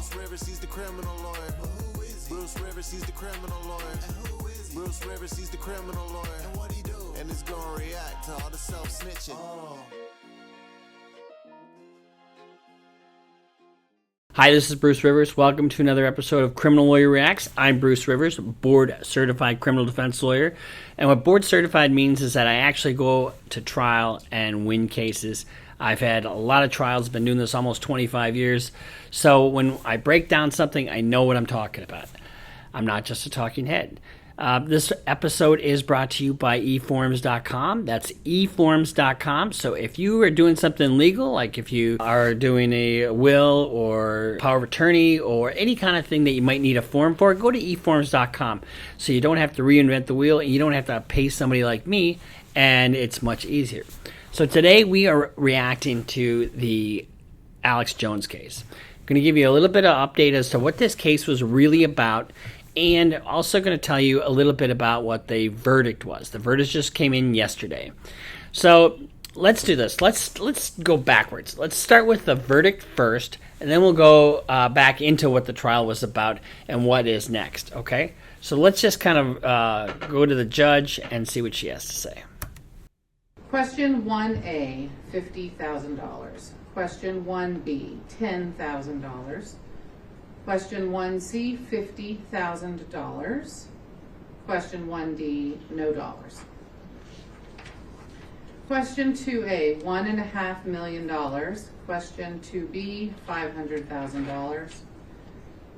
Bruce Rivers, he's the criminal lawyer. Who is he? Bruce Rivers, he's the criminal lawyer. And who is he? Bruce Rivers, he's the criminal lawyer. And what he do? And he's gonna react to all the self-snitching. Hi, this is Bruce Rivers. Welcome to another episode of Criminal Lawyer Reacts. I'm Bruce Rivers, board-certified criminal defense lawyer. And what board-certified means is that I actually go to trial and win cases. I've had a lot of trials, been doing this almost 25 years. So when I break down something, I know what I'm talking about. I'm not just a talking head. This episode is brought to you by eforms.com. That's eforms.com. So if you are doing something legal, like if you are doing a will or power of attorney or any kind of thing that you might need a form for, go to eforms.com. So you don't have to reinvent the wheel and you don't have to pay somebody like me, and it's much easier. So today we are reacting to the Alex Jones case. I'm going to give you a little bit of update as to what this case was really about, and also going to tell you a little bit about what the verdict was. The verdict just came in yesterday. So let's do this. Let's go backwards. Let's start with the verdict first, and then we'll go back into what the trial was about and what is next, okay? So let's just kind of go to the judge and see what she has to say. Question 1A, $50,000. Question 1B, $10,000. Question 1C, $50,000. Question 1D, no dollars. Question 2A, $1.5 million. Question 2B, $500,000.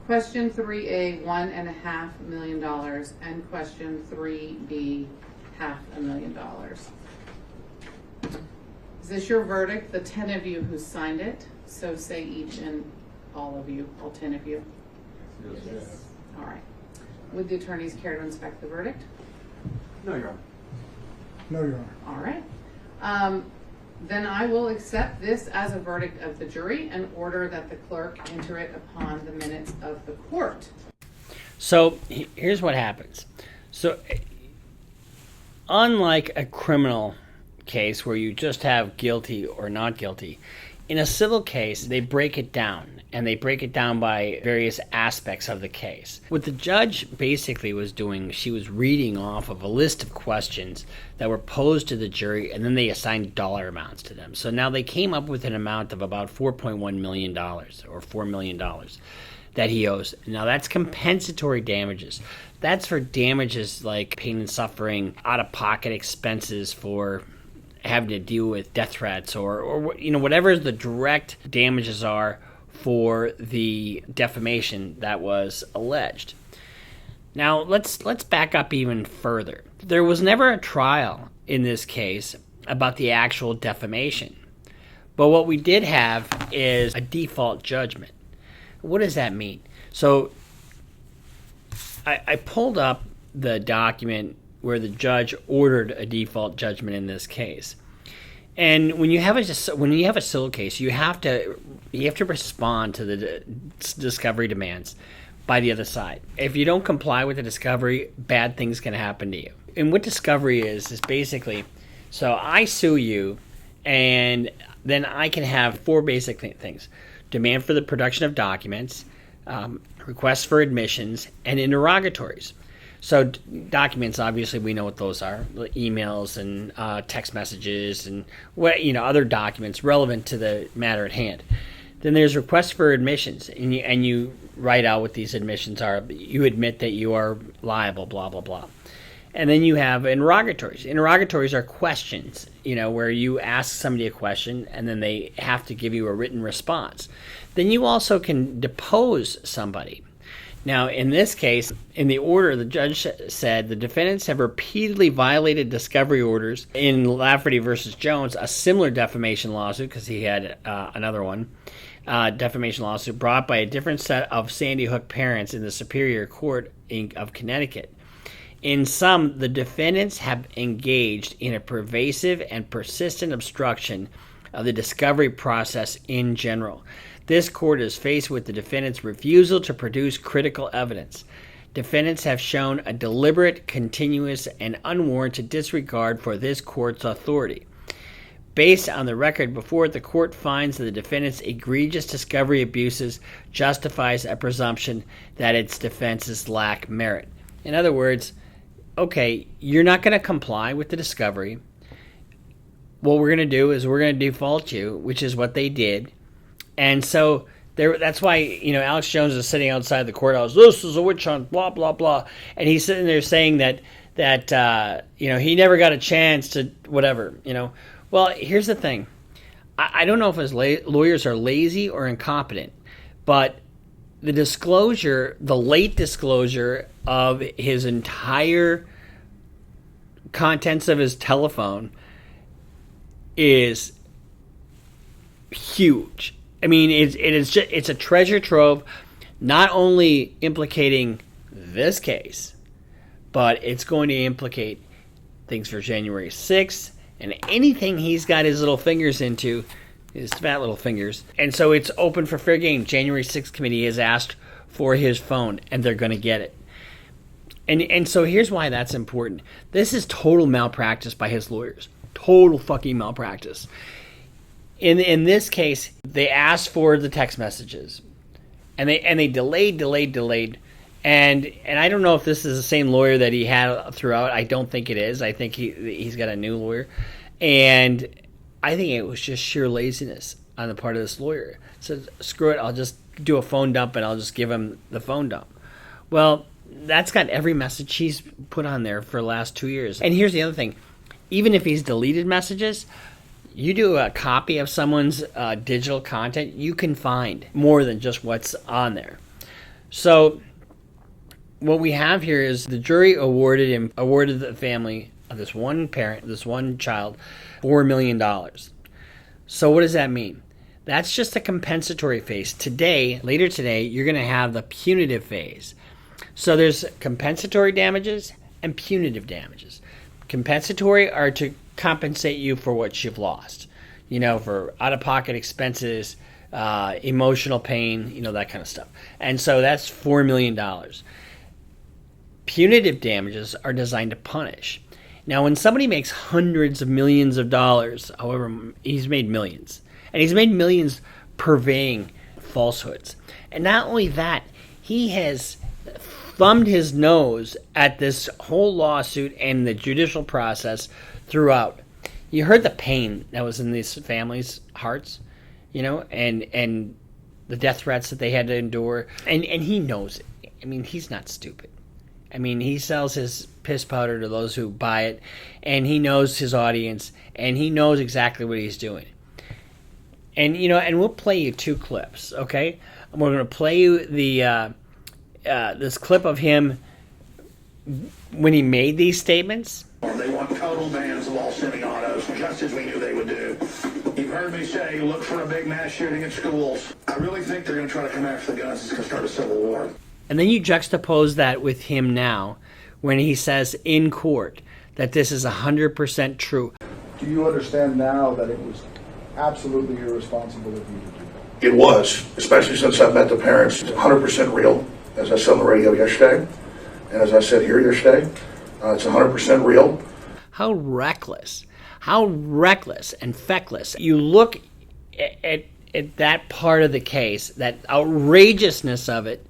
Question 3A, $1.5 million. And question 3B, $500,000. Is this your verdict, the 10 of you who signed it? So say each and all of you, all 10 of you? Yes. All right. Would the attorneys care to inspect the verdict? No, Your Honor. No, Your Honor. All right. Then I will accept this as a verdict of the jury and order that the clerk enter it upon the minutes of the court. So here's what happens. So unlike a criminal case where you just have guilty or not guilty, in a civil case, they break it down, and they break it down by various aspects of the case. What the judge basically was doing, she was reading off of a list of questions that were posed to the jury, and then they assigned dollar amounts to them. So now they came up with an amount of about $4.1 million, or $4 million, that he owes. Now that's compensatory damages. That's for damages like pain and suffering, out-of-pocket expenses for having to deal with death threats or you know, whatever the direct damages are for the defamation that was alleged. Now let's back up even further. There was never a trial in this case about the actual defamation, but what we did have is a default judgment. What does that mean? So I pulled up the document where the judge ordered a default judgment in this case. And when you have a civil case, you have to respond to the discovery demands by the other side. If you don't comply with the discovery, bad things can happen to you. And what discovery is basically, so I sue you, and then I can have four basic things: demand for the production of documents, requests for admissions, and interrogatories. So documents, obviously, we know what those are: emails and text messages and other documents relevant to the matter at hand. Then there's requests for admissions, and you write out what these admissions are. You admit that you are liable, blah blah blah. And then you have interrogatories. Interrogatories are questions, where you ask somebody a question and then they have to give you a written response. Then you also can depose somebody. Now, in this case, in the order, the judge said the defendants have repeatedly violated discovery orders in Lafferty versus Jones, a similar defamation lawsuit, because he had another one, defamation lawsuit brought by a different set of Sandy Hook parents in the Superior Court of Connecticut. In sum, the defendants have engaged in a pervasive and persistent obstruction of the discovery process in general. This court is faced with the defendant's refusal to produce critical evidence. Defendants have shown a deliberate, continuous, and unwarranted disregard for this court's authority. based on the record before the court finds that the defendant's egregious discovery abuses justifies a presumption that its defenses lack merit. In other words, okay, you're not going to comply with the discovery. What we're going to do is we're going to default you, which is what they did. And so that's why, Alex Jones is sitting outside the courthouse. This is a witch hunt, blah, blah, blah. And he's sitting there saying that he never got a chance to whatever, Well, here's the thing. I don't know if his lawyers are lazy or incompetent, but the late disclosure of his entire contents of his telephone is huge. I mean, it's a treasure trove, not only implicating this case, but it's going to implicate things for January 6th and anything he's got his little fingers into, his fat little fingers. And so it's open for fair game. January 6th committee has asked for his phone, and they're going to get it. And so here's why that's important. This is total malpractice by his lawyers. Total fucking malpractice. In this case, they asked for the text messages, and they delayed. And I don't know if this is the same lawyer that he had throughout. I don't think it is. I think he's got a new lawyer. And I think it was just sheer laziness on the part of this lawyer. So screw it, I'll just do a phone dump and I'll just give him the phone dump. Well, that's got every message he's put on there for the last 2 years. And here's the other thing. Even if he's deleted messages, you do a copy of someone's digital content, you can find more than just what's on there. So what we have here is the jury awarded the family of this one parent, this one child, $4 million. So what does that mean? That's just a compensatory phase. Later today, you're going to have the punitive phase. So there's compensatory damages and punitive damages. Compensatory are to compensate you for what you've lost, for out-of-pocket expenses, emotional pain, that kind of stuff. And so that's $4 million. Punitive damages are designed to punish. Now, when somebody makes hundreds of millions of dollars, however, he's made millions. And he's made millions purveying falsehoods. And not only that, he has thumbed his nose at this whole lawsuit and the judicial process throughout. You heard the pain that was in these families' hearts, and the death threats that they had to endure. And he knows it. I mean, he's not stupid. I mean, he sells his piss powder to those who buy it, and he knows his audience, and he knows exactly what he's doing. And, and we'll play you 2 clips, okay? And we're going to play you this clip of him when he made these statements. They want total bans of all semi-autos, just as we knew they would do. You've heard me say, look for a big mass shooting at schools. I really think they're going to try to come after the guns. It's going to start a civil war. And then you juxtapose that with him now when he says in court that this is 100% true. Do you understand now that it was absolutely irresponsible of you to do that? It was, especially since I've met the parents. It's 100% real, as I said on the radio yesterday, and as I said here yesterday. It's 100% real. How reckless and feckless. You look at that part of the case, that outrageousness of it,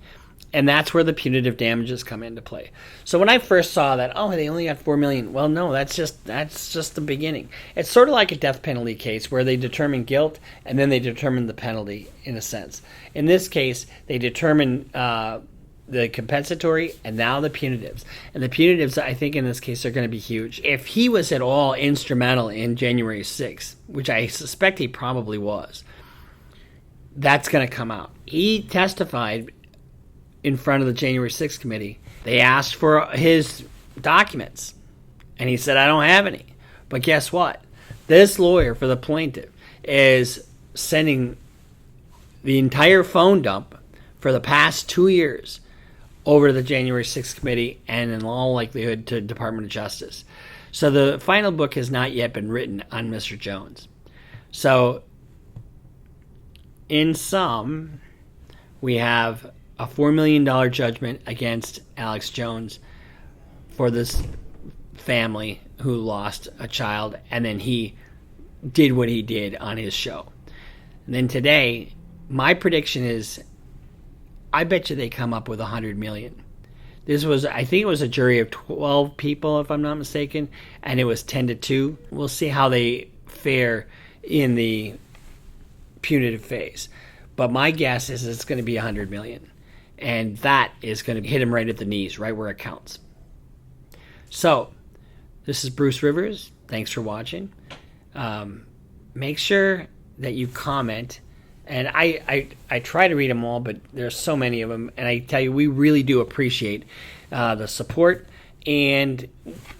and that's where the punitive damages come into play. So when I first saw that, they only got $4 million. Well, no, that's just the beginning. It's sort of like a death penalty case where they determine guilt and then they determine the penalty in a sense. In this case, they determine the compensatory and now the punitives. And the punitives, I think, in this case are going to be huge. If he was at all instrumental in January 6th, which I suspect he probably was, that's going to come out. He testified in front of the January 6th committee. They asked for his documents, and he said, I don't have any. But guess what? This lawyer for the plaintiff is sending the entire phone dump for the past 2 years over to the January 6th committee and in all likelihood to Department of Justice. So the final book has not yet been written on Mr. Jones. So in sum, we have a $4 million judgment against Alex Jones for this family who lost a child, and then he did what he did on his show. And then today, my prediction is, I bet you they come up with $100 million. I think it was a jury of 12 people, if I'm not mistaken, and it was 10-2. We'll see how they fare in the punitive phase. But my guess is it's going to be $100 million. And that is going to hit him right at the knees, right where it counts. So, this is Bruce Rivers. Thanks for watching. Make sure that you comment. And I try to read them all, but there's so many of them. And I tell you, we really do appreciate the support. And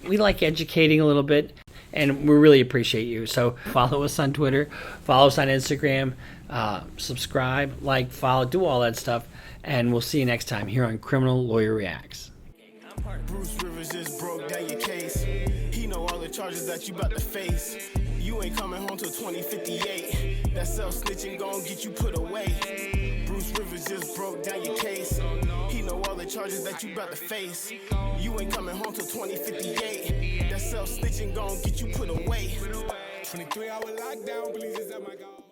we like educating a little bit. And we really appreciate you. So follow us on Twitter. Follow us on Instagram. Subscribe, like, follow, do all that stuff. And we'll see you next time here on Criminal Lawyer Reacts. Bruce Rivers just broke down your case. He know all the charges that you about to face. You ain't coming home till 2058. That self-snitching gon' get you put away. Bruce Rivers just broke down your case. He know all the charges that you about to face. You ain't coming home till 2058. That self-snitching gon' get you put away. 23-hour lockdown, please just let my God.